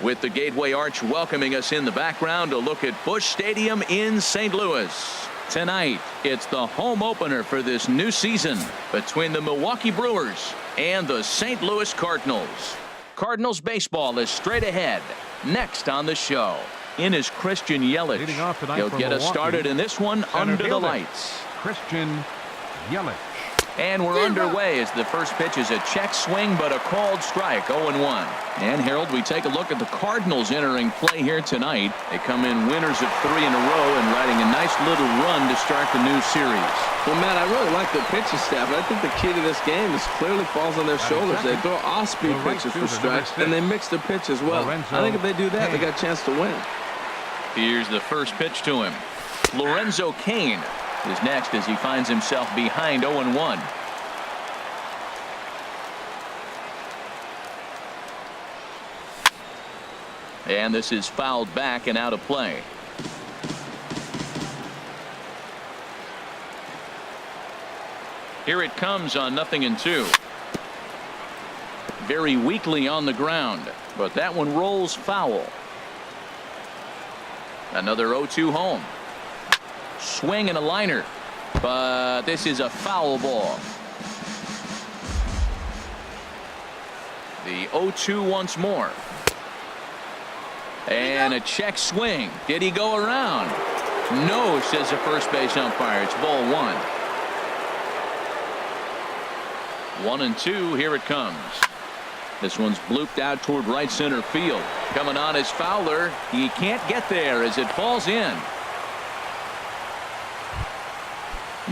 With the Gateway Arch welcoming us in the background, a look at Busch Stadium in St. Louis. Tonight, it's the home opener for this new season between the Milwaukee Brewers and the St. Louis Cardinals. Cardinals baseball is straight ahead. Next on the show, in is Christian Yelich. He'll get us started in this one under the lights. Christian Yelich. And we're underway as the first pitch is a check swing, but a called strike, 0-1. And Harold, we take a look at the Cardinals entering play here tonight. They come in winners of 3 in a row and riding a nice little run to start the new series. Well, Matt, I really like their pitching staff, but I think the key to this game is clearly falls on their shoulders. They throw off-speed pitches for strikes, and they mix their pitch as well. I think if they do that, they got a chance to win. Here's the first pitch to him. Lorenzo Cain is next as he finds himself behind 0-1. And this is fouled back and out of play. Here it comes on 0-2. Very weakly on the ground, but that one rolls foul. Another 0-2 home. Swing and a liner, but this is a foul ball. The 0-2 once more. And a check swing. Did he go around? No, says the first base umpire. It's ball 1. 1-2. Here it comes. This one's blooped out toward right center field. Coming on is Fowler. He can't get there as it falls in.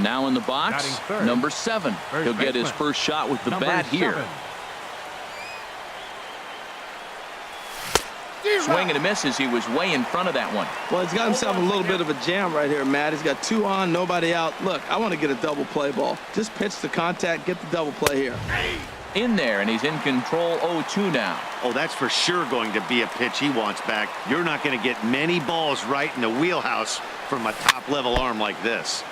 Now in the box, number 7. He'll get his first shot with the bat here. Swing and a miss as he was way in front of that one. Well, he's got himself a little bit of a jam right here, Matt. He's got 2 on, nobody out. Look, I want to get a double play ball. Just pitch the contact, get the double play here. In there, and he's in control 0-2 now. Oh, that's for sure going to be a pitch he wants back. You're not going to get many balls right in the wheelhouse from a top-level arm like this.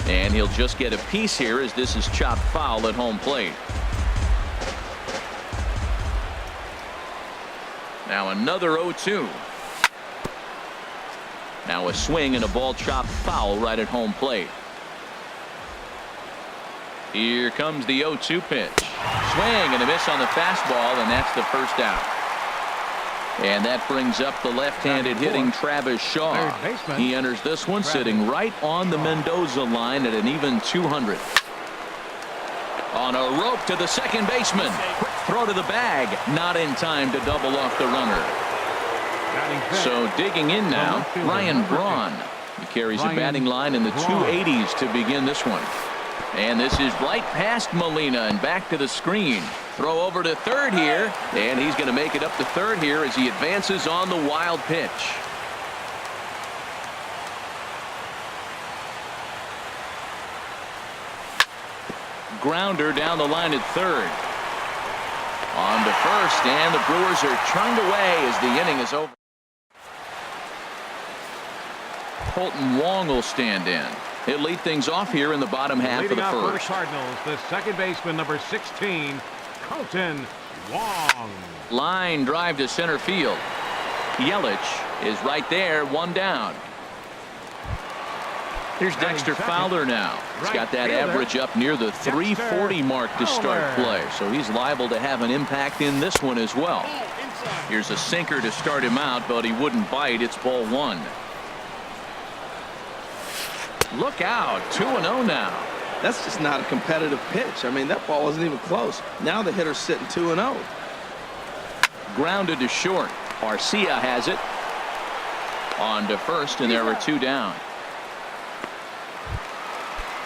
And he'll just get a piece here as this is chopped foul at home plate. Now another 0-2. Now a swing and a ball chopped foul right at home plate. Here comes the 0-2 pitch. Swing and a miss on the fastball, and that's the first out. And that brings up the left-handed hitting Travis Shaw. He enters this one sitting right on the Mendoza line at an even 200. On a rope to the second baseman. Quick throw to the bag. Not in time to double off the runner. So digging in now, Ryan Braun. He carries a batting line in the 280s to begin this one. And this is right past Molina and back to the screen. Throw over to third here, and he's going to make it up to third here as he advances on the wild pitch. Grounder down the line at third. On to first, and the Brewers are turned away as the inning is over. Colton Wong will stand in. He'll lead things off here in the bottom half of the first. For the Cardinals, the second baseman, number 16, Colton Wong. Line drive to center field. Yelich is right there, 1 down. Here's Dexter Fowler now. He's got that average up near the 340 mark to start play, so he's liable to have an impact in this one as well. Here's a sinker to start him out, but he wouldn't bite. It's ball 1. Look out, 2-0 now. That's just not a competitive pitch. I mean, that ball wasn't even close. Now the hitter's sitting 2-0. Grounded to short. Arcia has it. On to first, and there were 2 down.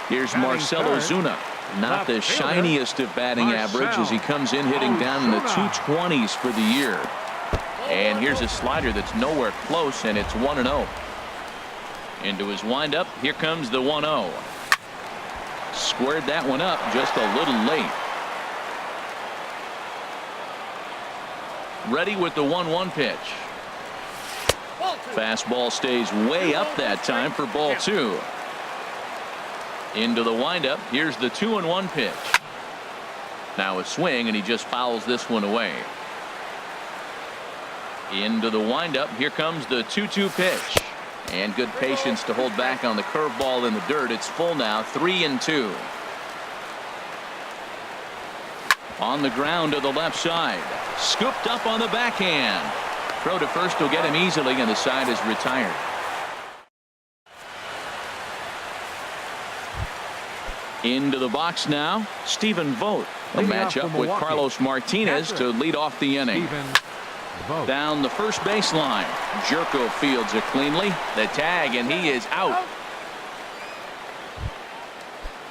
Here's Marcell Ozuna. Not the shiniest of batting average as he comes in hitting down in the 220s for the year. And here's a slider that's nowhere close, and it's 1-0. Into his windup. Here comes the 1-0. Squared that one up just a little late. Ready with the 1-1 pitch. Fastball stays way up that time for ball 2. Into the windup. Here's the 2-1 pitch. Now a swing, and he just fouls this one away. Into the windup. Here comes the 2-2 pitch. And good patience to hold back on the curveball in the dirt. It's full now, 3-2. On the ground to the left side. Scooped up on the backhand. Throw to first will get him easily, and the side is retired. Into the box now, Stephen Vogt. A matchup with Carlos Martinez to lead off the inning. Down the first baseline. Jerko fields it cleanly. The tag, and he is out.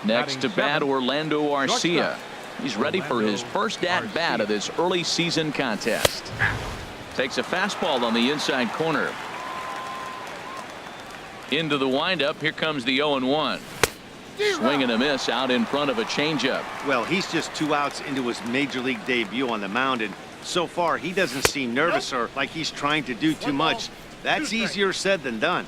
Next to bat, Orlando Arcia. He's ready for his first at-bat of this early season contest. Takes a fastball on the inside corner. Into the windup. Here comes the 0-1. Swing and a miss out in front of a changeup. Well, he's just 2 outs into his major league debut on the mound, and so far he doesn't seem nervous or like he's trying to do too much. That's easier said than done.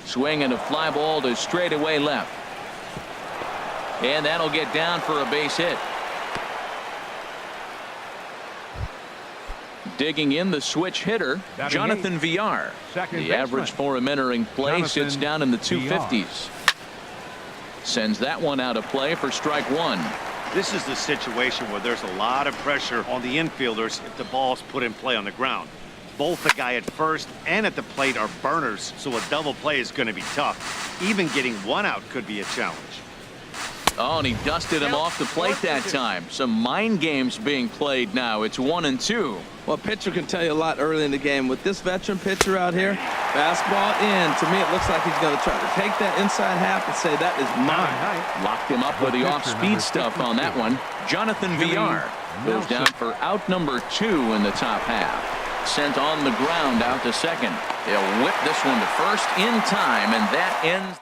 Swing and a fly ball to straightaway left. And that'll get down for a base hit. Digging in the switch hitter, Jonathan Villar. The average for him entering play sits down in the 250s. Sends that one out of play for strike one. This is the situation where there's a lot of pressure on the infielders if the ball's put in play on the ground. Both the guy at first and at the plate are burners, so a double play is going to be tough. Even getting 1 out could be a challenge. Oh, and he dusted him off the plate that time. Some mind games being played now. It's 1-2. Well, a pitcher can tell you a lot early in the game. With this veteran pitcher out here, fastball in. To me, it looks like he's going to try to take that inside half and say, that is mine. Locked him up with the off-speed stuff on that one. Jonathan Villar goes down for out number 2 in the top half. Sent on the ground out to second. They'll whip this one to first in time, and that ends.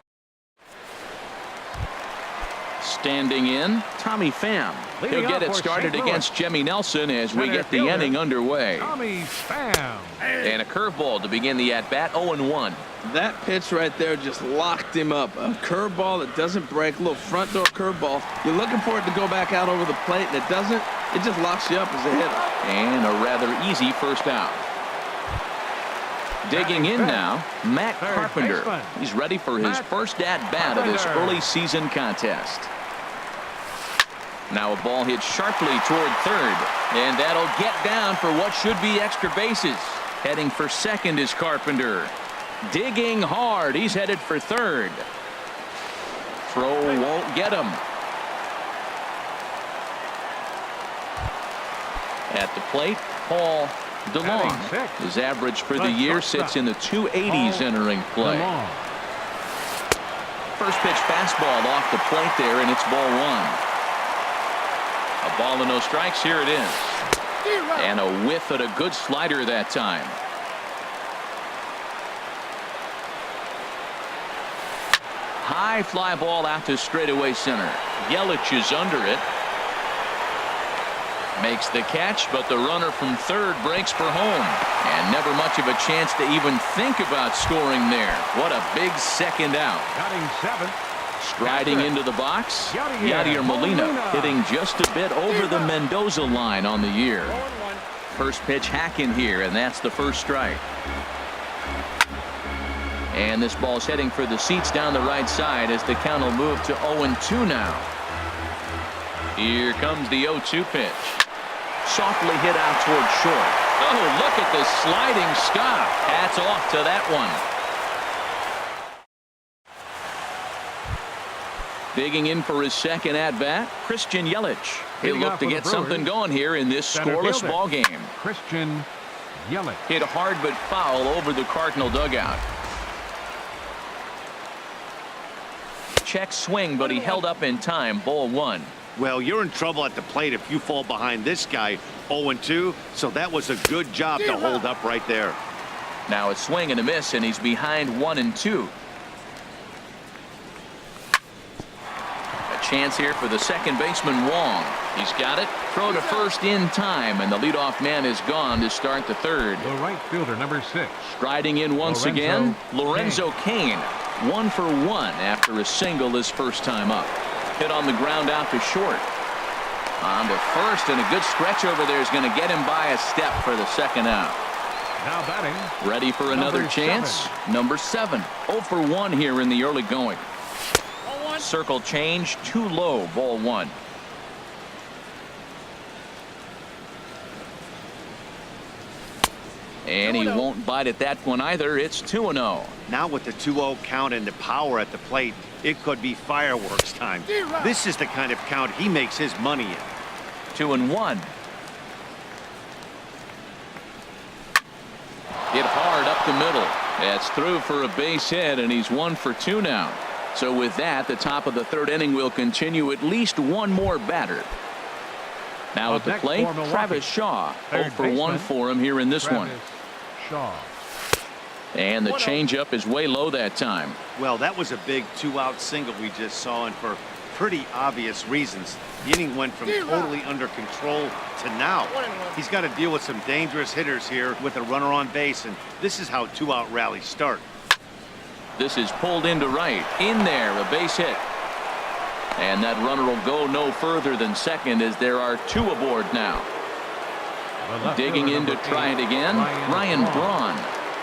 Standing in, Tommy Pham. He'll get it started against Jimmy Nelson as we get the inning underway. Tommy Pham. And a curveball to begin the at-bat, 0-1. That pitch right there just locked him up. A curveball that doesn't break, a little front door curveball. You're looking for it to go back out over the plate, and it doesn't. It just locks you up as a hitter. And a rather easy first out. Digging in now, Matt Carpenter. He's ready for his first at-bat of this early season contest. Now a ball hit sharply toward third, and that'll get down for what should be extra bases. Heading for second is Carpenter. Digging hard. He's headed for third. Throw won't get him. At the plate, Paul DeLong. His average for the year sits in the 280s entering play. First pitch fastball off the plate there, and it's ball 1. A ball and no strikes. Here it is. And a whiff at a good slider that time. High fly ball out to straightaway center. Yelich is under it. Makes the catch, but the runner from third breaks for home. And never much of a chance to even think about scoring there. What a big second out. Batting 7. Striding into the box, Yadier Molina hitting just a bit over the Mendoza line on the year. First pitch hacking here, and that's the first strike. And this ball's heading for the seats down the right side as the count will move to 0-2 now. Here comes the 0-2 pitch. Softly hit out toward short. Oh, look at the sliding stop. Hats off to that one. Digging in for his second at-bat, Christian Yelich. He'll look to get something going here in this scoreless ball game. Christian Yelich. Hit hard but foul over the Cardinal dugout. Check swing, but he held up in time. Ball 1. Well, you're in trouble at the plate if you fall behind this guy. 0-2, so that was a good job to hold up right there. Now a swing and a miss, and he's behind 1-2. Chance here for the second baseman, Wong. He's got it. Throw to first in time, and the leadoff man is gone to start the third. The right fielder, number 6. Striding in once again, Lorenzo Cain. 1 for 1 after a single his first time up. Hit on the ground out to short. On to first, and a good stretch over there is going to get him by a step for the second out. Now batting. Ready for another chance. Number 7. 0 for 1 here in the early going. Circle change, too low, ball 1. And he won't bite at that one either. It's 2-0. Now with the 2-0 count and the power at the plate, it could be fireworks time. This is the kind of count he makes his money in. 2-1. Hit hard up the middle. That's through for a base hit, and he's 1 for 2 now. So with that, the top of the 3rd inning will continue. At least one more batter. Now at the plate, Travis Shaw. 0 for 1 for him here in this one. Shaw. And the changeup is way low that time. Well, that was a big 2-out single we just saw, and for pretty obvious reasons. The inning went from totally under control to now. He's got to deal with some dangerous hitters here with a runner on base, and this is how 2-out rallies start. This is pulled into right. In there, a base hit. And that runner will go no further than second as there are 2 aboard now. Digging in to try it again, Ryan Braun.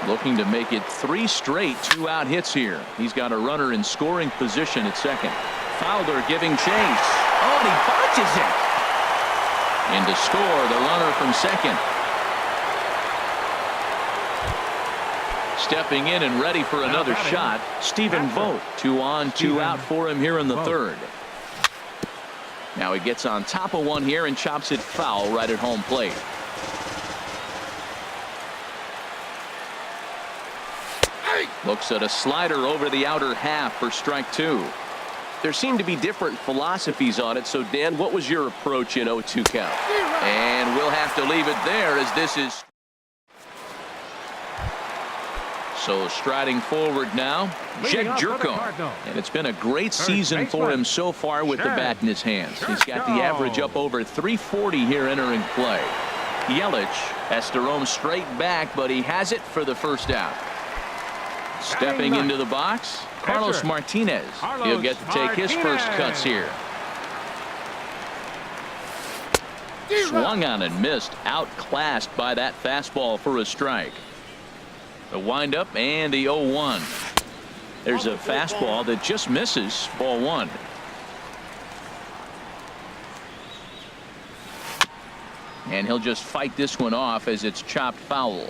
Looking to make it 3 straight 2-out hits here. He's got a runner in scoring position at second. Fowler giving chase. Oh, and he botches it. In to score, the runner from second. Stepping in and ready for another shot, Stephen Vogt. 2 on, 2 out for him here in the 3rd. Now he gets on top of one here and chops it foul right at home plate. Looks at a slider over the outer half for strike 2. There seem to be different philosophies on it. So, Dan, what was your approach in 0-2 count? And we'll have to leave it there as this is. So striding forward now, Jed Jerko. And it's been a great season for him so far with the bat in his hands. He's got the average up over 340 here entering play. Yelich has to roam straight back, but he has it for the first out. Stepping into the box, Carlos Martinez. He'll get to take his first cuts here. Swung on and missed, outclassed by that fastball for a strike. The windup and the 0-1. There's a fastball that just misses, ball 1. And he'll just fight this one off as it's chopped foul.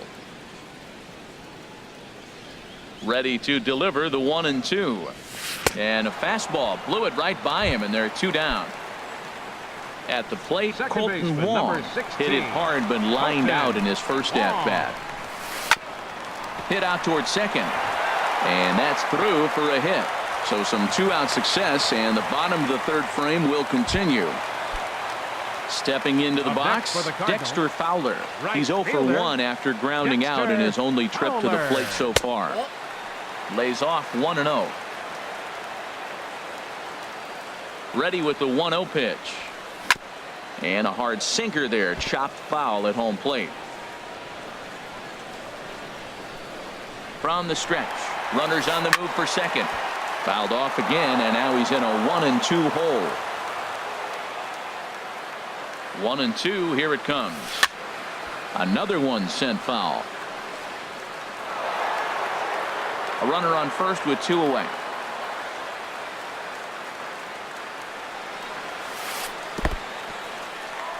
Ready to deliver the 1-2. And a fastball blew it right by him, and they're 2 down. At the plate, Colton Wong hit it hard but lined out in his first at-bat. Hit out towards second, and that's through for a hit. So some 2-out success, and the bottom of the 3rd frame will continue. Stepping into the box, Dexter Fowler. He's 0 for 1 after grounding out in his only trip to the plate so far. Lays off 1-0. Ready with the 1-0 pitch. And a hard sinker there, chopped foul at home plate. From the stretch, runners on the move for second. Fouled off again, and now he's in a 1-2 hole. 1-2, here it comes. Another one sent foul. A runner on first with 2 away.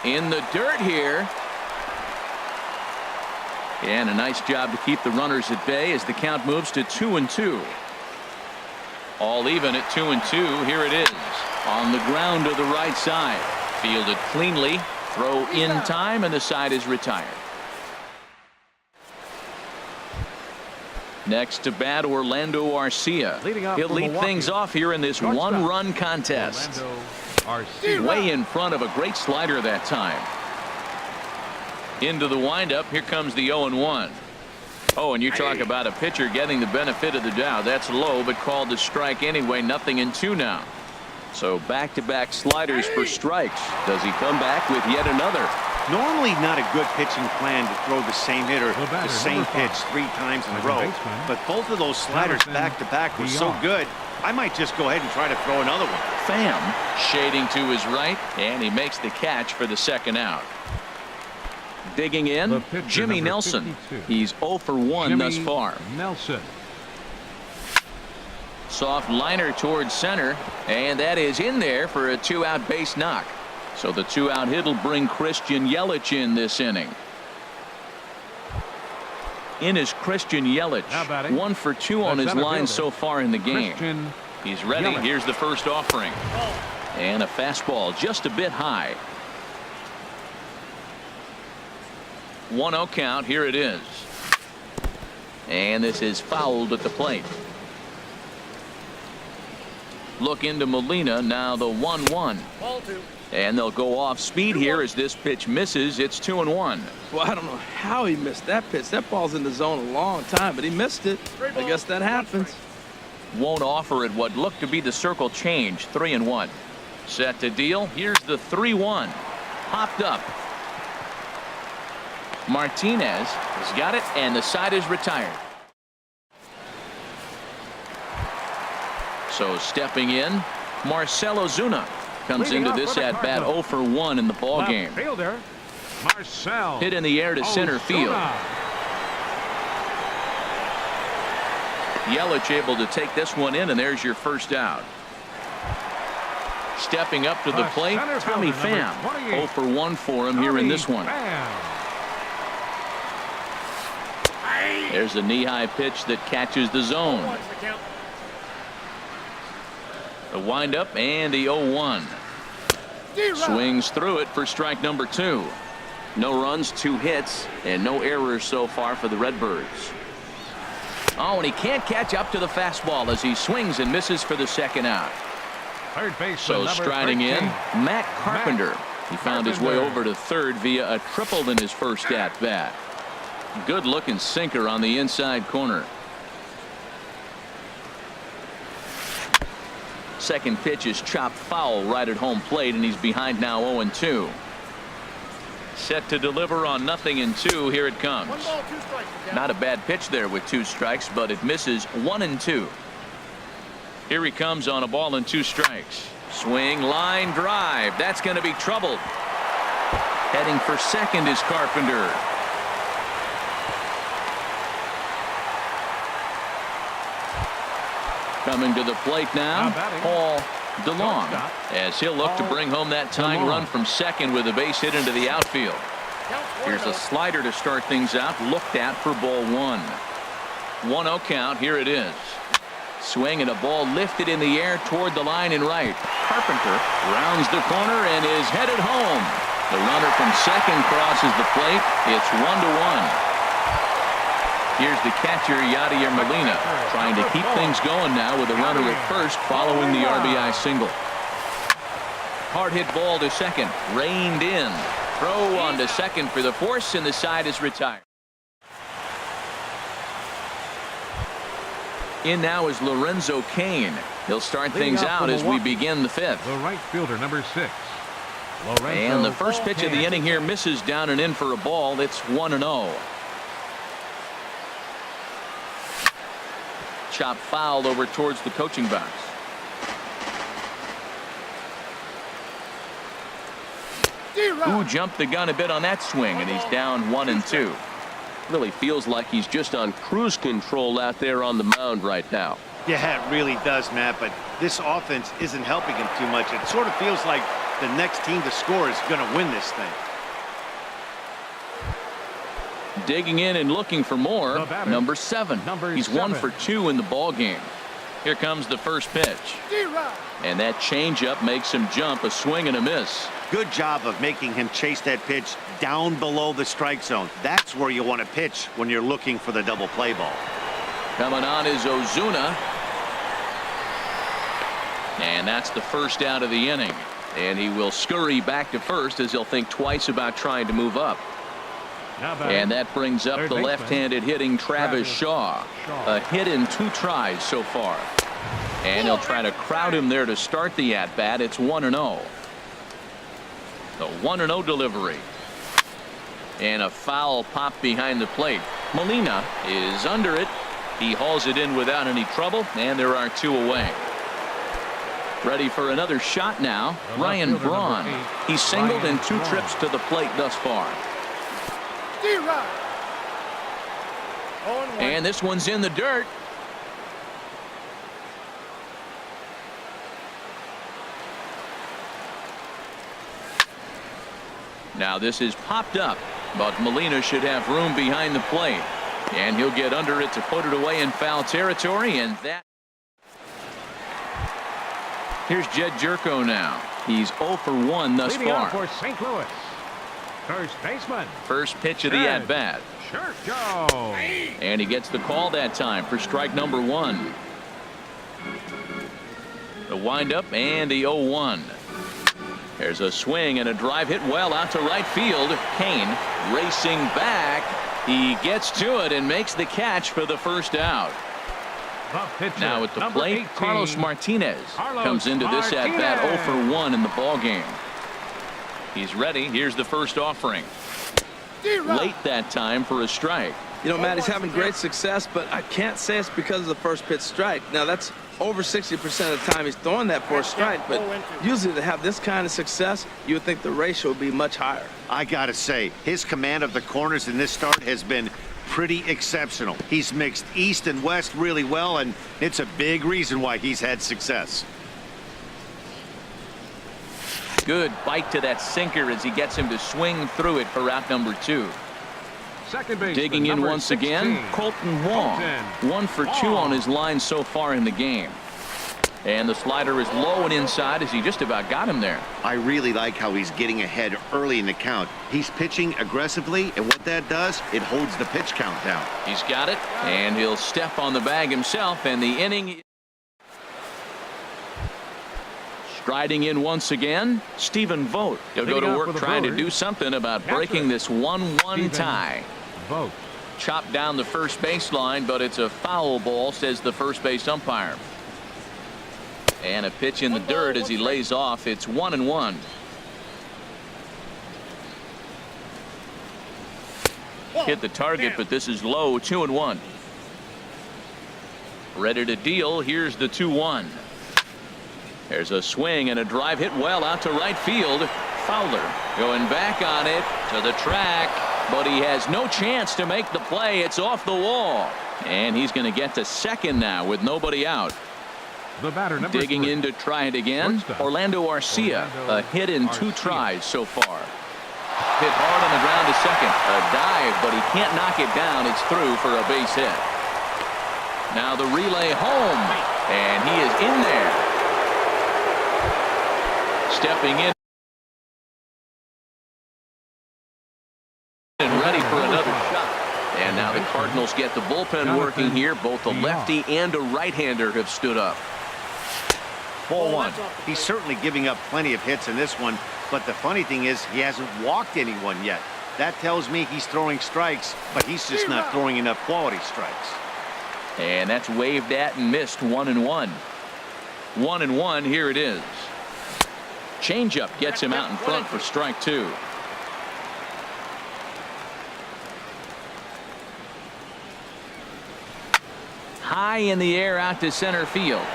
In the dirt here. And a nice job to keep the runners at bay as the count moves to 2-2. All even at 2-2. Here it is. On the ground to the right side. Fielded cleanly. Throw in time, and the side is retired. Next to bat, Orlando Arcia. He'll lead things off here in this 1-run contest. Way in front of a great slider that time. Into the windup. Here comes the 0-1. Oh, and you talk about a pitcher getting the benefit of the doubt. That's low, but called a strike anyway. 0-2 now. So back-to-back sliders for strikes. Does he come back with yet another? Normally not a good pitching plan to throw the same hitter The batter, the same number pitch 5. 3 times in a Second row. baseman, But both of those sliders Jonathan back-to-back were so Beyond. good, I might just go ahead and try to throw another one. Pham shading to his right, and he makes the catch for the second out. Digging The in, pitcher, Jimmy number Nelson. 52. He's 0 for 1 Jimmy thus far. Nelson. Soft liner towards center, and that is in there for a 2-out base knock. So the 2-out hit will bring Christian Yelich in this inning. In is Christian Yelich, Now batting. 1 for 2 on That's his center line fielder, so far in the game. Christian He's ready. Yelich. Here's the first offering. And a fastball just a bit high. 1-0 count. Here it is. And this is fouled at the plate. Look into Molina. Now the 1-1. And they'll go off speed here as this pitch misses. It's 2-1. Well, I don't know how he missed that pitch. That ball's in the zone a long time, but he missed it. I guess that happens. Won't offer it what looked to be the circle change. 3-1. Set to deal. Here's the 3-1. Popped up. Martinez has got it, and the side is retired. So stepping in, Marcell Ozuna comes Leading into off this for the at bat Cardinals. 0 for 1 in the ball Left game. fielder, Marcell. Hit in the air to center field. Ozuna. Yelich able to take this one in, and there's your first out. Stepping up to the The plate, center Tommy fielder, number Pham. 28. 0 for 1 for him here in this one. Pham. There's a knee-high pitch that catches the zone. The windup and the 0-1. Swings through it for strike number 2. No runs, 2 hits, and no errors so far for the Redbirds. Oh, and he can't catch up to the fastball as he swings and misses for the second out. Third baseman, So number striding 13. in, Matt Carpenter. He found his way Carpenter. over to third via a triple in his first at bat. Good looking sinker on the inside corner. Second pitch is chopped foul right at home plate, and he's behind now 0-2. Set to deliver on 0-2. Here it comes. Not a bad pitch there with 2 strikes, but it misses 1-2. Here he comes on a ball and 2 strikes. Swing, line drive. That's going to be trouble. Heading for second is Carpenter. Coming to the plate now, Paul DeLong, as he'll look to bring home that tying run from second with a base hit into the outfield. Here's a slider to start things out, looked at for ball 1. 1-0 count. Here it is. Swing and a ball lifted in the air toward the line and right. Carpenter rounds the corner and is headed home. The runner from second crosses the plate. It's 1-1. Here's the catcher, Yadier Molina, trying to keep things going now with a runner at first following the RBI single. Hard hit ball to second, reined in. Throw on to second for the force, and the side is retired. In now is Lorenzo Cain. He'll start things out as we begin the 5th. The right fielder, number 6. And the first pitch of the inning here misses down and in for a ball. It's 1-0. Chop foul over towards the coaching box. Who jumped the gun a bit on that swing, and he's down 1-2. Really feels like he's just on cruise control out there on the mound right now. Yeah, it really does, Matt, but this offense isn't helping him too much. It sort of feels like the next team to score is going to win this thing. Digging in and looking for more, number 7. He's 1 for 2 in the ball game. Here comes the first pitch. And that changeup makes him jump, a swing and a miss. Good job of making him chase that pitch down below the strike zone. That's where you want to pitch when you're looking for the double play ball. Coming on is Ozuna. And that's the first out of the inning. And he will scurry back to first as he'll think twice about trying to move up. And that brings up the left-handed hitting Travis Shaw. A hit in 2 tries so far. And he'll try to crowd him there to start the at-bat. It's 1-0. The 1-0 delivery. And a foul pop behind the plate. Molina is under it. He hauls it in without any trouble, and there are 2 away. Ready for another shot now. Ryan Braun. He's singled in 2 trips to the plate thus far. And this one's in the dirt. Now this is popped up, but Molina should have room behind the plate. And he'll get under it to put it away in foul territory, and that. Here's Jed Jerko now. He's 0 for 1 thus Leading far. on for St. Louis, first baseman. First pitch of the at-bat. Jerko. And he gets the call that time for strike number 1. The windup and the 0-1. There's a swing and a drive hit well out to right field. Kane racing back. He gets to it and makes the catch for the first out. Now at the plate, 18, Carlos Martinez comes into this at-bat 0 for 1 in the ball game. He's ready. Here's the first offering. Late that time for a strike. You know, Matt, he's having great success, but I can't say it's because of the first pitch strike. Now, that's over 60% of the time he's throwing that for a strike, but usually to have this kind of success, you would think the ratio would be much higher. I gotta say, his command of the corners in this start has been pretty exceptional. He's mixed east and west really well, and it's a big reason why he's had success. Good bite to that sinker as he gets him to swing through it for out number 2. Second baseman, Digging in once 16, again, Colton Wong. 1 for 2 on his line so far in the game. And the slider is low and inside as he just about got him there. I really like how he's getting ahead early in the count. He's pitching aggressively, and what that does, it holds the pitch count down. He's got it, and he'll step on the bag himself, and the inning. Striding in once again, Stephen Vogt. He'll go to work trying to do something about breaking this 1-1 tie. Vogt. Chopped down the first baseline, but it's a foul ball, says the first base umpire. And a pitch in the dirt as he lays off. It's 1-1. Hit the target, but this is low. 2-1. Ready to deal. Here's the 2-1. There's a swing and a drive hit well out to right field. Fowler going back on it to the track, but he has no chance to make the play. It's off the wall, and he's going to get to second now with nobody out. The batter, number Digging 3. in to try it again. Orlando Arcia, a hit in 2 tries so far. Hit hard on the ground to second. A dive, but he can't knock it down. It's through for a base hit. Now the relay home, and he is in there. Stepping in and ready for another shot. And now the Cardinals get the bullpen working here. Both a lefty and a right-hander have stood up. Ball 1. He's certainly giving up plenty of hits in this one, but the funny thing is he hasn't walked anyone yet. That tells me he's throwing strikes, but he's just not throwing enough quality strikes. And that's waved at and missed. 1-1. 1-1. Here it is. Changeup gets him out in front for strike 2. High in the air out to center field.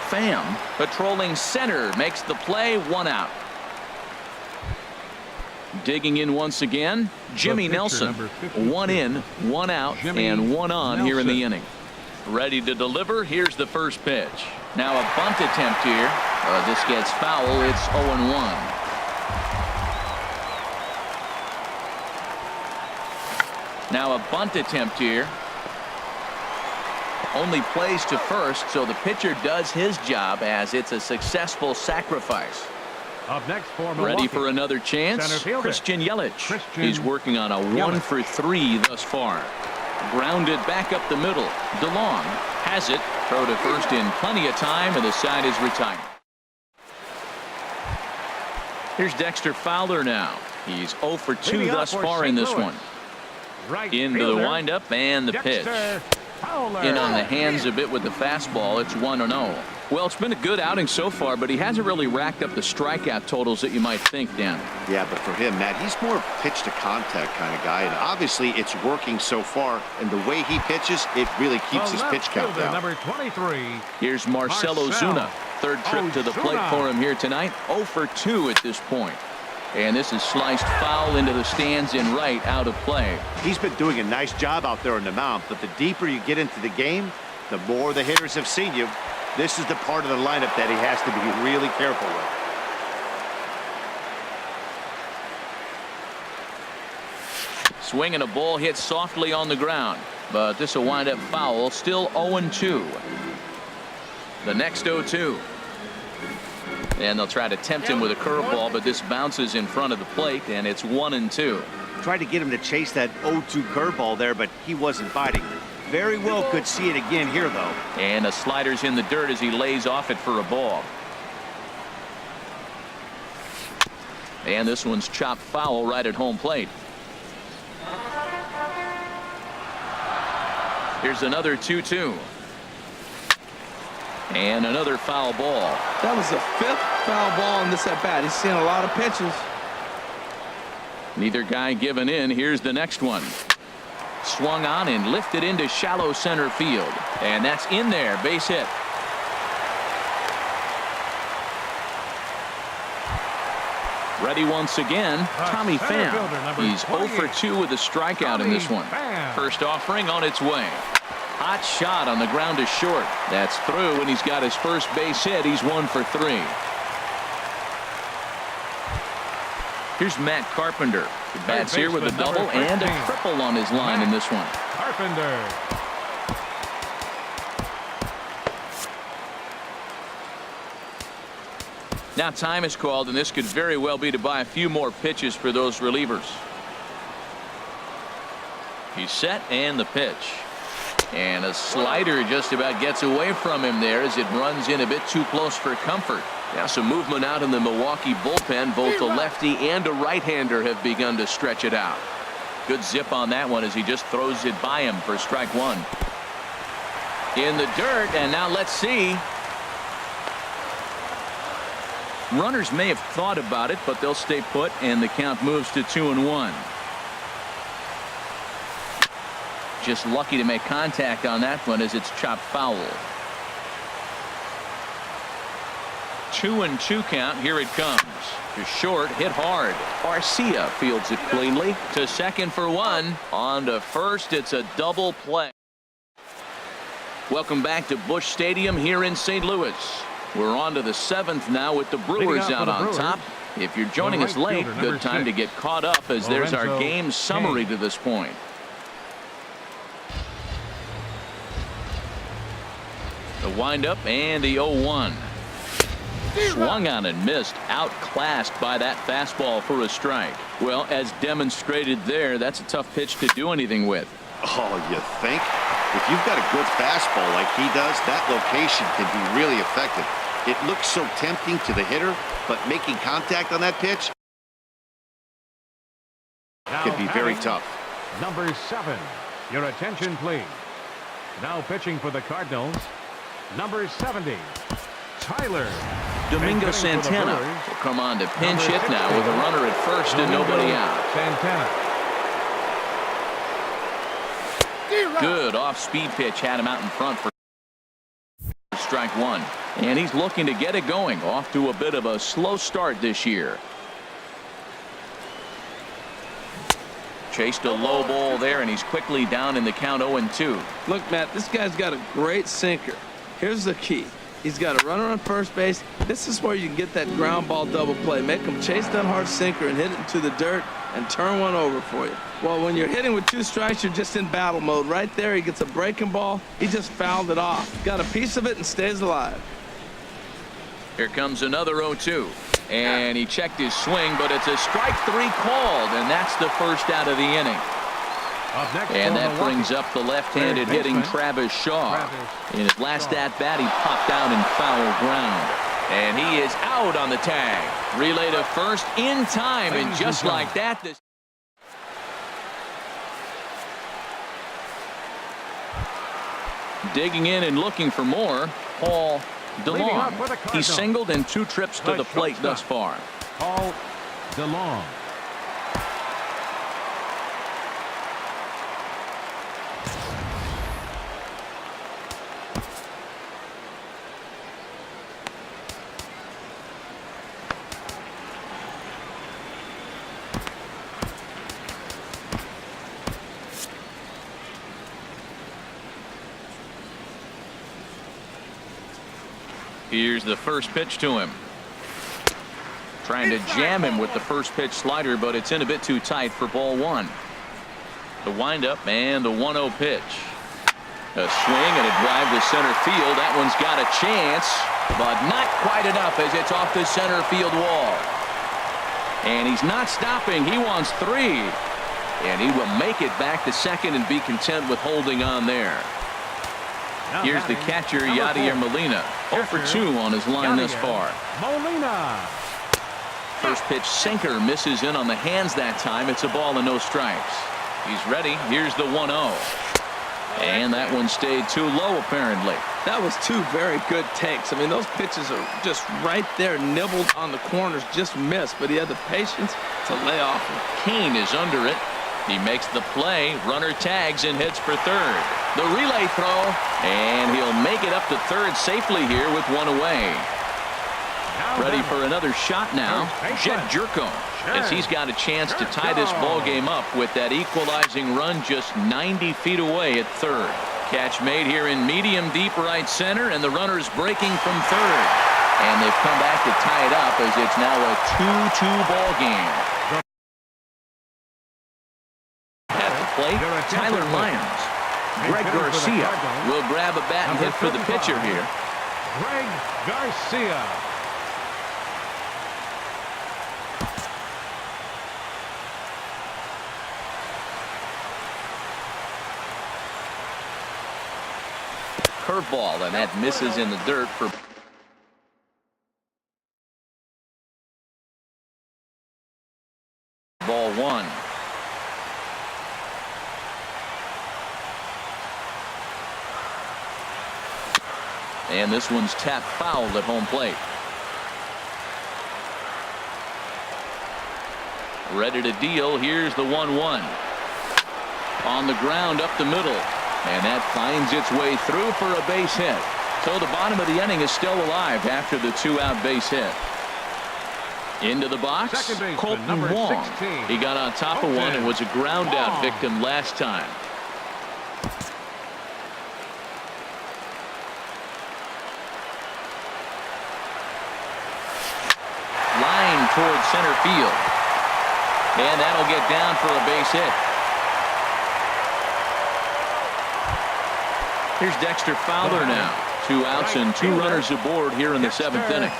Pham patrolling center makes the play. 1 out. Digging in once again, Jimmy Nelson. 1 in, 1 out, and 1 on here in the inning. Ready to deliver. Here's the first pitch. Now a bunt attempt here. This gets foul. It's 0-1. Now a bunt attempt here. Only plays to first, so the pitcher does his job as it's a successful sacrifice. Up next for Milwaukee. Ready for another chance. Christian Yelich. He's working on a 1 for 3 thus far. Grounded back up the middle. DeLong has it. Throw to first in plenty of time, and the side is retired. Here's Dexter Fowler now. He's 0 for 2 thus far in this one. Into the windup and the pitch. In on the hands a bit with the fastball. It's 1-0. Well, it's been a good outing so far, but he hasn't really racked up the strikeout totals that you might think, Dan. Yeah, but for him, Matt, he's more pitch to contact kind of guy, and obviously it's working so far, and the way he pitches, it really keeps his pitch count down. Number 23. Here's Marcell Ozuna. Third trip to the plate for him here tonight. 0 for 2 at this point. And this is sliced foul into the stands in right, out of play. He's been doing a nice job out there on the mound, but the deeper you get into the game, the more the hitters have seen you. This is the part of the lineup that he has to be really careful with. Swing and a ball hit softly on the ground, but this will wind up foul. Still 0-2. The next 0-2. And they'll try to tempt him with a curveball, but this bounces in front of the plate, and it's 1-2. Tried to get him to chase that 0-2 curveball there, but he wasn't biting. Very well could see it again here, though. And the slider's in the dirt as he lays off it for a ball. And this one's chopped foul right at home plate. Here's another 2-2. And another foul ball. That was the 5th foul ball in this at-bat. He's seen a lot of pitches. Neither guy giving in. Here's the next one. Swung on and lifted into shallow center field. And that's in there. Base hit. Ready once again, Tommy Pham. He's 0 for 2 with a strikeout in this one. First offering on its way. Hot shot on the ground to short. That's through, and he's got his first base hit. He's 1 for 3. Here's Matt Carpenter. The bats here with a double and a triple on his line in this one. Carpenter. Now time is called, and this could very well be to buy a few more pitches for those relievers. He's set, and the pitch. And a slider just about gets away from him there as it runs in a bit too close for comfort. Now some movement out in the Milwaukee bullpen. Both a lefty and a right-hander have begun to stretch it out. Good zip on that one as he just throws it by him for strike 1. In the dirt, and now let's see. Runners may have thought about it, but they'll stay put, and the count moves to 2-1. Just lucky to make contact on that one as it's chopped foul. 2-2 count. Here it comes. To short, hit hard. Garcia fields it cleanly. To second for 1. On to first. It's a double play. Welcome back to Busch Stadium here in St. Louis. We're on to the 7th now with the Brewers out on top. If you're joining us late, good time to get caught up as there's our game summary to this point. The windup and the 0-1. Swung on and missed. Outclassed by that fastball for a strike. Well, as demonstrated there, that's a tough pitch to do anything with. Oh, you think? If you've got a good fastball like he does, that location can be really effective. It looks so tempting to the hitter, but making contact on that pitch can be very tough. Number 7. Your attention, please. Now pitching for the Cardinals. Number 70, Tyler. Domingo Santana will come on to pinch hit now with a runner at first and nobody out. Santana. Good off-speed pitch had him out in front for strike 1. And he's looking to get it going. Off to a bit of a slow start this year. Chased a low ball there, and he's quickly down in the count 0-2. Look, Matt, this guy's got a great sinker. Here's the key. He's got a runner on first base. This is where you can get that ground ball double play. Make him chase that hard sinker and hit it into the dirt and turn one over for you. Well, when you're hitting with 2 strikes, you're just in battle mode. Right there, he gets a breaking ball. He just fouled it off. Got a piece of it and stays alive. Here comes another 0-2. And he checked his swing, but it's a strike 3 called, and that's the first out of the inning. And that brings up the left-handed hitting Travis Shaw. In his last at-bat, he popped out in foul ground. And he is out on the tag. Relay to first in time, and just like that, this digging in and looking for more. Paul Leading off DeLong. for the He's Cardinals. singled in 2 trips to the plate thus far. Paul DeLong. Here's the first pitch to him. Trying to jam him with the first pitch slider, but it's in a bit too tight for ball 1. The windup and the 1-0 pitch. A swing and a drive to center field. That one's got a chance, but not quite enough as it's off the center field wall. And he's not stopping. He wants 3. And he will make it back to second and be content with holding on there. Here's the catcher, Yadier Molina. 0 for 2 on his line thus far. Molina. First pitch sinker misses in on the hands that time. It's a ball and no strikes. He's ready. Here's the 1-0. And that one stayed too low, apparently. That was 2 very good takes. I mean, those pitches are just right there, nibbled on the corners, just missed. But he had the patience to lay off him. Kane is under it. He makes the play. Runner tags and heads for third. The relay throw, and he'll make it up to third safely here with 1 away. Ready for another shot now. Jed Jerko, as he's got a chance to tie this ball game up with that equalizing run just 90 feet away at third. Catch made here in medium deep right center, and the runner's breaking from third. And they've come back to tie it up as it's now a 2-2 ball game. At the plate, Tyler Lyons. Greg Garcia will grab a bat and hit for the pitcher here. Greg Garcia. Curveball, and that misses in the dirt for ball 1. And this one's tapped foul at home plate. Ready to deal. Here's the 1-1. On the ground up the middle. And that finds its way through for a base hit. So the bottom of the inning is still alive after the 2-out base hit. Into the box, Colton Wong. 16. He got on top of one and was a ground out victim last time. Line towards center field. And that'll get down for a base hit. Here's Dexter Fowler now. 2 outs and 2 runners aboard here in the 7th inning.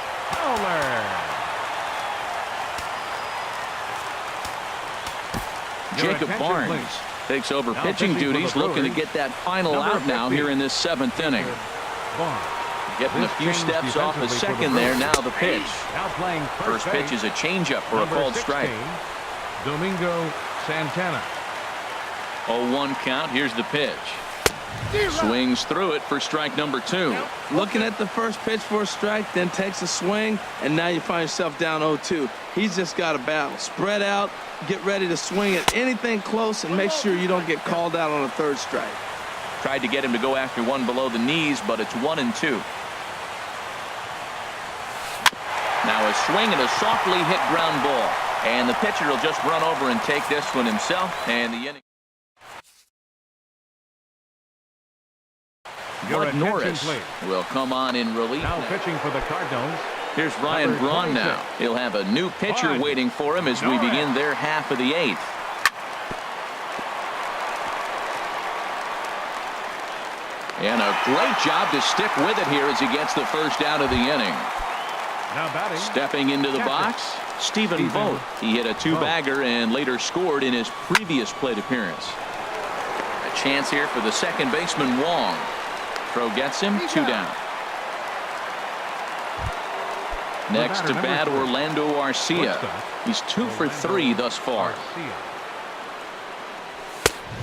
Jacob Barnes takes over pitching duties, looking to get that final out now here in this 7th inning. Getting a few steps off the second there. Now the pitch. First pitch is a changeup for a called strike. Domingo Santana. 0-1 count. Here's the pitch. Swings through it for strike number 2. Looking at the first pitch for a strike, then takes a swing, and now you find yourself down 0-2. He's just got a battle. Spread out, get ready to swing at anything close, and make sure you don't get called out on a 3rd strike. Tried to get him to go after one below the knees, but it's 1-2. Now a swing and a softly hit ground ball. And the pitcher will just run over and take this one himself, and the inning. Bud Norris will come on in relief. Now pitching for the Cardinals. Here's Ryan Braun now. He'll have a new pitcher waiting for him as we begin their half of the 8th. And a great job to stick with it here as he gets the first out of the inning. Now batting. Stepping into the box, Stephen Vogt. He hit a 2-bagger and later scored in his previous plate appearance. A chance here for the second baseman, Wong. Throw gets him, 2 down. Next to bat, Orlando Arcia. He's 2 for 3 thus far.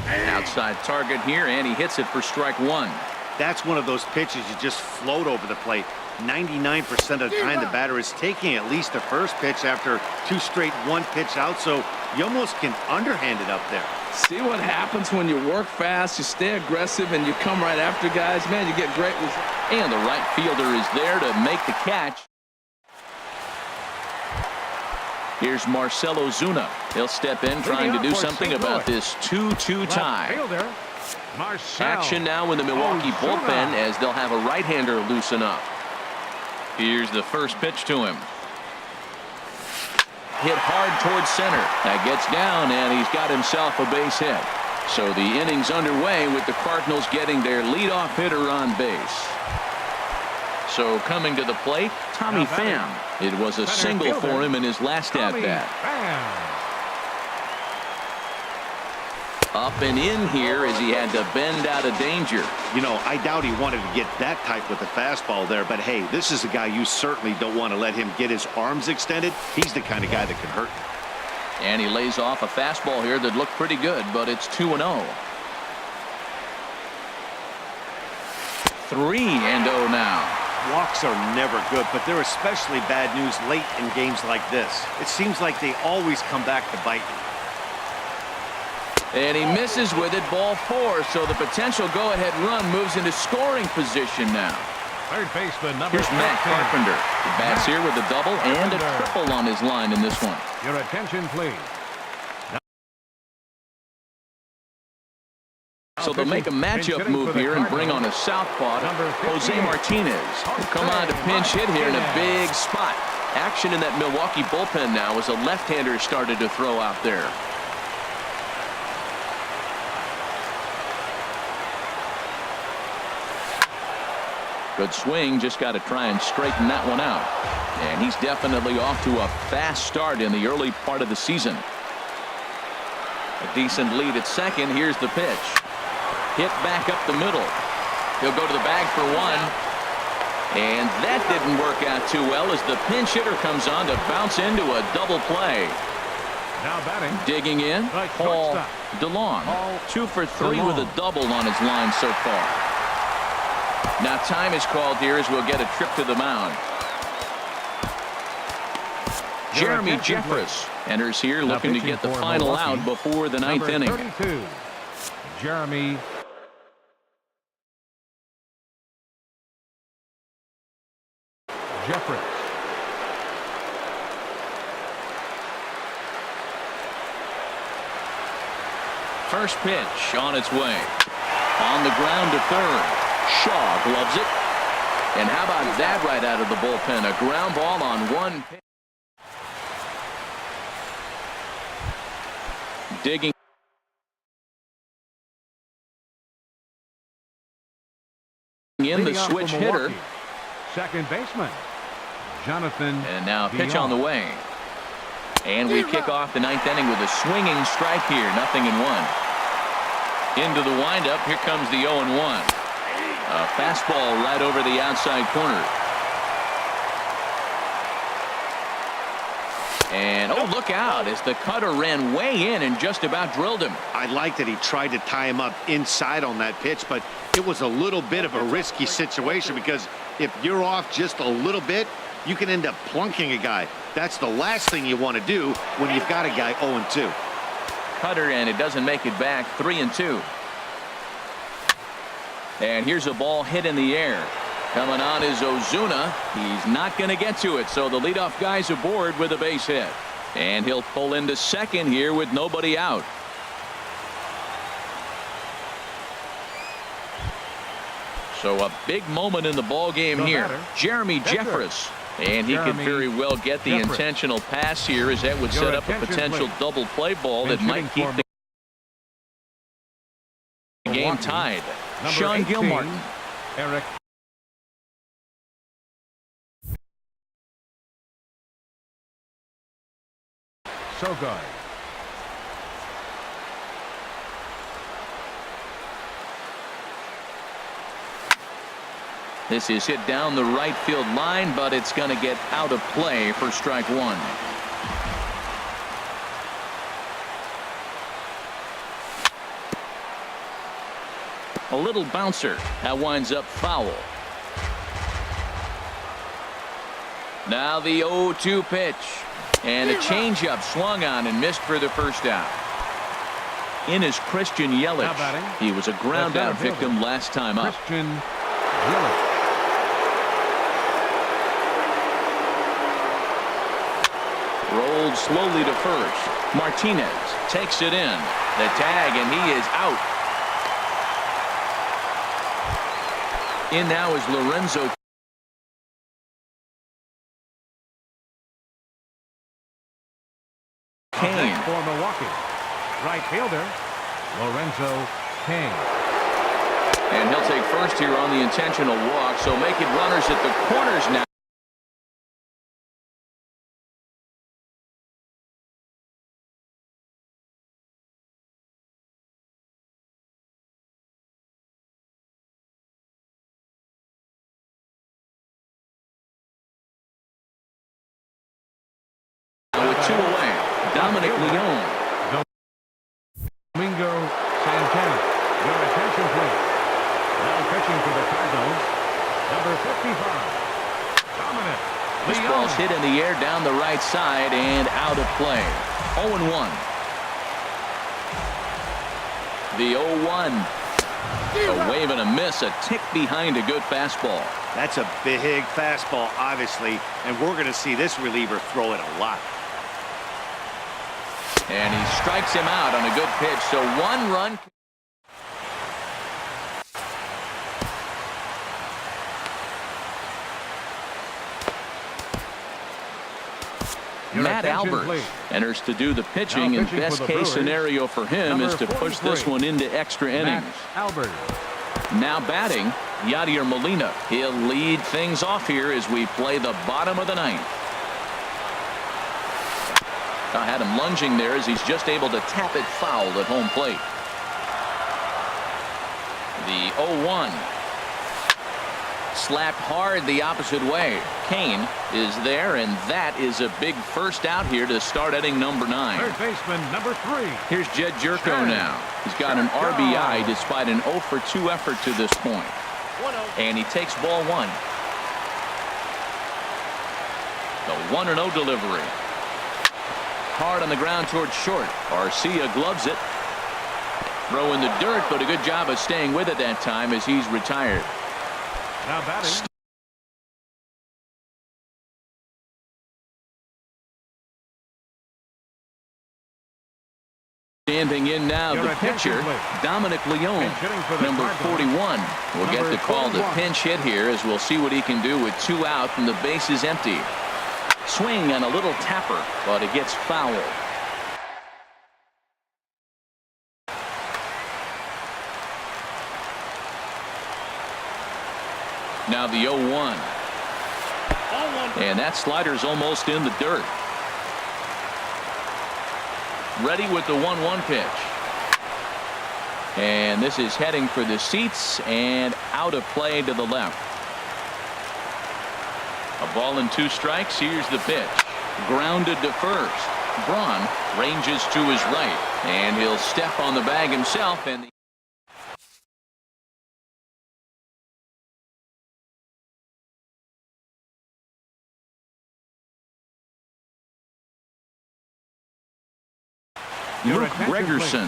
Outside target here, and he hits it for strike 1. That's one of those pitches you just float over the plate. 99% of the time, the batter is taking at least the first pitch after 2 straight 1-pitch out, so you almost can underhand it up there. See what happens when you work fast, you stay aggressive, and you come right after guys. Man, you get great results. And the right fielder is there to make the catch. Here's Marcell Ozuna. He'll step in trying to do something about this 2-2 tie. Action now in the Milwaukee bullpen as they'll have a right-hander loosen up. Here's the first pitch to him. Hit hard towards center. That gets down, and he's got himself a base hit. So the inning's underway with the Cardinals getting their leadoff hitter on base. So coming to the plate, Tommy Pham. It was a single for him in his last at-bat. Up and in here as he had to bend out of danger. You know, I doubt he wanted to get that tight with the fastball there, but hey, this is a guy you certainly don't want to let him get his arms extended. He's the kind of guy that can hurt you. And he lays off a fastball here that looked pretty good, but it's 2-0. 3-0 now. Walks are never good, but they're especially bad news late in games like this. It seems like they always come back to bite you. And he misses with it, ball 4, so the potential go-ahead run moves into scoring position now. Third baseman, number Here's Matt 13. Carpenter. He bats here with a double and a triple on his line in this one. Your attention, please. So they'll make a matchup move here and bring on a southpaw, Jose Martinez. Will come on to pinch hit here in a big spot. Action in that Milwaukee bullpen now as a left-hander started to throw out there. Good swing, just got to try and straighten that one out. And he's definitely off to a fast start in the early part of the season. A decent lead at second. Here's the pitch. Hit back up the middle. He'll go to the bag for 1. And that didn't work out too well as the pinch hitter comes on to bounce into a double play. Now batting. Digging in, Paul DeLong. 2 for 3 with a double on his line so far. Now time is called here as we'll get a trip to the mound. Jeremy Jeffress enters here looking to get the final out before the 9th inning. 32, Jeremy Jeffress. First pitch on its way. On the ground to third. Shaw gloves it. And how about that right out of the bullpen? A ground ball on 1 pitch. Digging in the switch hitter. Second baseman, Jonathan. And now pitch on the way. And we kick off the 9th inning with a swinging strike here. 0-1. Into the windup. Here comes the 0-1. A fastball right over the outside corner. And oh, look out as the cutter ran way in and just about drilled him. I like that he tried to tie him up inside on that pitch, but it was a little bit of a risky situation because if you're off just a little bit, you can end up plunking a guy. That's the last thing you want to do when you've got a guy 0-2. Cutter, and it doesn't make it back. 3-2. And here's a ball hit in the air. Coming on is Ozuna. He's not going to get to it, so the leadoff guy's aboard with a base hit. And he'll pull into second here with nobody out. So a big moment in the ball game here. Jeremy Jeffress. And he could very well get the intentional pass here as that would set up a potential double play ball that might keep the game tied. Sean Gilmartin. Eric Sogard. This is hit down the right field line, but it's going to get out of play for strike 1. A little bouncer. That winds up foul. Now the 0-2 pitch. And a changeup swung on and missed for the first out. In is Christian Yelich. He was a ground out victim last time up. Christian Yelich. Rolled slowly to first. Martinez takes it in. The tag, and he is out. In now is Lorenzo. Kane. For Milwaukee. Right fielder, Lorenzo Kane. And he'll take first here on the intentional walk, so make it runners at the corners now. With 2 away, Dominic Leone. Domingo Santana. Your attention, please. Now pitching for the Cardinals, number 55, Dominic This Leone. ball's hit in the air down the right side and out of play. 0-1. The 0-1. A wave and a miss, a tick behind a good fastball. That's a big fastball, obviously, and we're going to see this reliever throw it a lot. And he strikes him out on a good pitch, so 1 run. Matt Albert enters to do the pitching, and best case scenario for him is to push this one into extra innings. Albert. Now batting, Yadier Molina. He'll lead things off here as we play the bottom of the 9th. I had him lunging there as he's just able to tap it foul at home plate. The 0-1. Slapped hard the opposite way. Kane is there, and that is a big first out here to start inning number 9. Third baseman, number 3. Here's Jed Jerko now. He's got an RBI despite an 0-for-2 effort to this point. And he takes ball 1. The 1-0 delivery. Hard on the ground towards short. Arcia gloves it. Throw in the dirt, but a good job of staying with it that time as he's retired. Now batting. Standing in now, the pitcher, Dominic Leone, number 41. Will get the call to pinch hit here as we'll see what he can do with 2 out and the base is empty. Swing and a little tapper, but it gets foul. Now the 0-1. And that slider's almost in the dirt. Ready with the 1-1 pitch. And this is heading for the seats and out of play to the left. A ball and 2 strikes. Here's the pitch. Grounded to first. Braun ranges to his right, and he'll step on the bag himself. And Luke Gregerson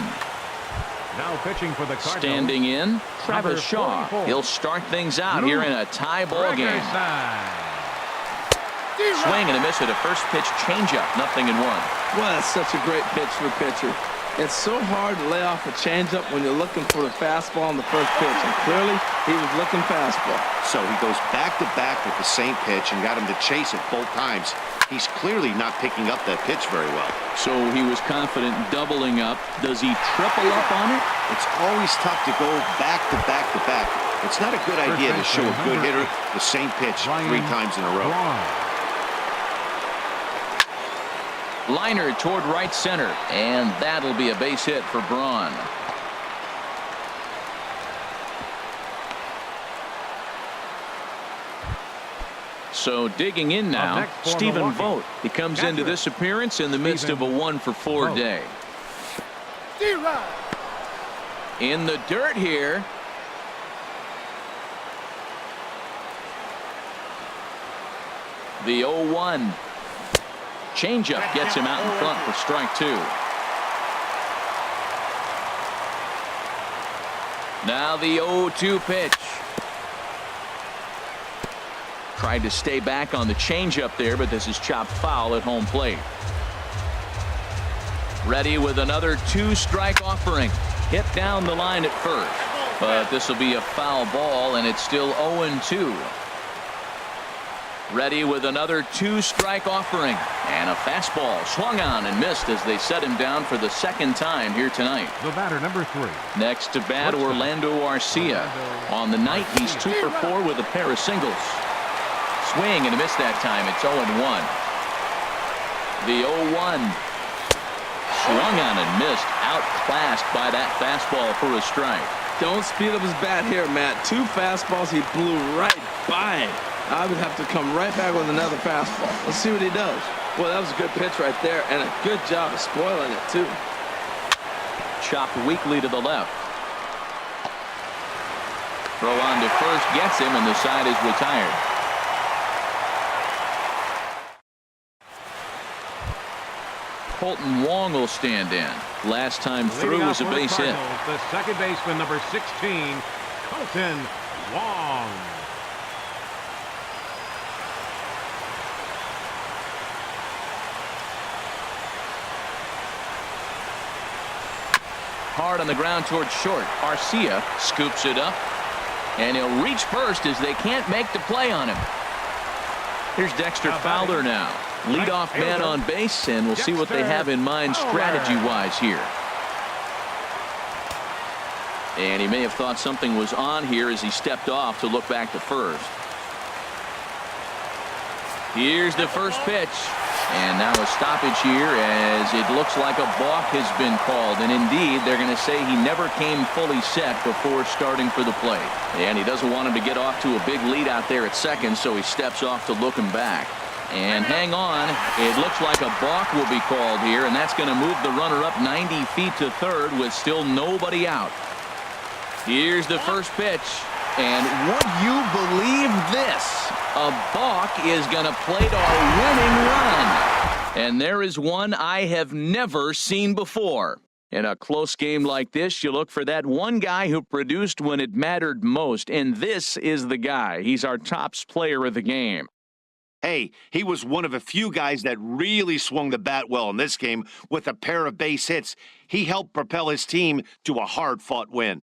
now pitching for the Cardinals. standing in. Travis Shaw. He'll start things out here in a tie ball game. Swing and a miss at a first pitch changeup. 0-1. Well, that's such a great pitch for a pitcher. It's so hard to lay off a changeup when you're looking for the fastball on the first pitch, and clearly he was looking fastball. So he goes back to back with the same pitch and got him to chase it both times. He's clearly not picking up that pitch very well. So he was confident doubling up. Does he triple up on it? It's always tough to go back to back to back. It's not a good idea to show a good hitter the same pitch 3 times in a row. Liner toward right center, and that'll be a base hit for Braun. So digging in now, Stephen Vogt. He comes into this appearance in the midst of a 1-for-4 day. In the dirt here, The 0-1. Changeup gets him out in front for strike 2. Now the 0-2 pitch. Tried to stay back on the changeup there, but this is chopped foul at home plate. Ready with another 2-strike offering. Hit down the line at first, but this will be a foul ball, and it's still 0-2. Ready with another 2-strike offering, and a fastball swung on and missed as they set him down for the second time here tonight. The batter, number 3. Next to bat, Orlando Arcia. On the night, he's 2 for 4 with a pair of singles. Swing and a miss that time. It's 0-1. The 0-1. Swung on and missed. Outclassed by that fastball for a strike. Don't speed up his bat here, Matt. 2 fastballs, he blew right by. I would have to come right back with another fastball. Let's see what he does. Well, that was a good pitch right there, and a good job of spoiling it, too. Chopped weakly to the left. Throw on to first gets him, and the side is retired. Colton Wong will stand in. Last time through was a base hit. The second baseman, number 16, Colton Wong. Hard on the ground towards short. Arcia scoops it up, and he'll reach first as they can't make the play on him. Here's Dexter Fowler now. Leadoff man on base, and we'll see what they have in mind strategy-wise here. And he may have thought something was on here as he stepped off to look back to first. Here's the first pitch. And now a stoppage here as it looks like a balk has been called. And indeed, they're going to say he never came fully set before starting for the plate. And he doesn't want him to get off to a big lead out there at second, so he steps off to look him back. And hang on, it looks like a balk will be called here, and that's going to move the runner up 90 feet to third with still nobody out. Here's the first pitch. And would you believe this? A balk is going to plate our winning run. And there is one I have never seen before. In a close game like this, you look for that one guy who produced when it mattered most. And this is the guy. He's our tops player of the game. Hey, he was one of a few guys that really swung the bat well in this game with a pair of base hits. He helped propel his team to a hard-fought win.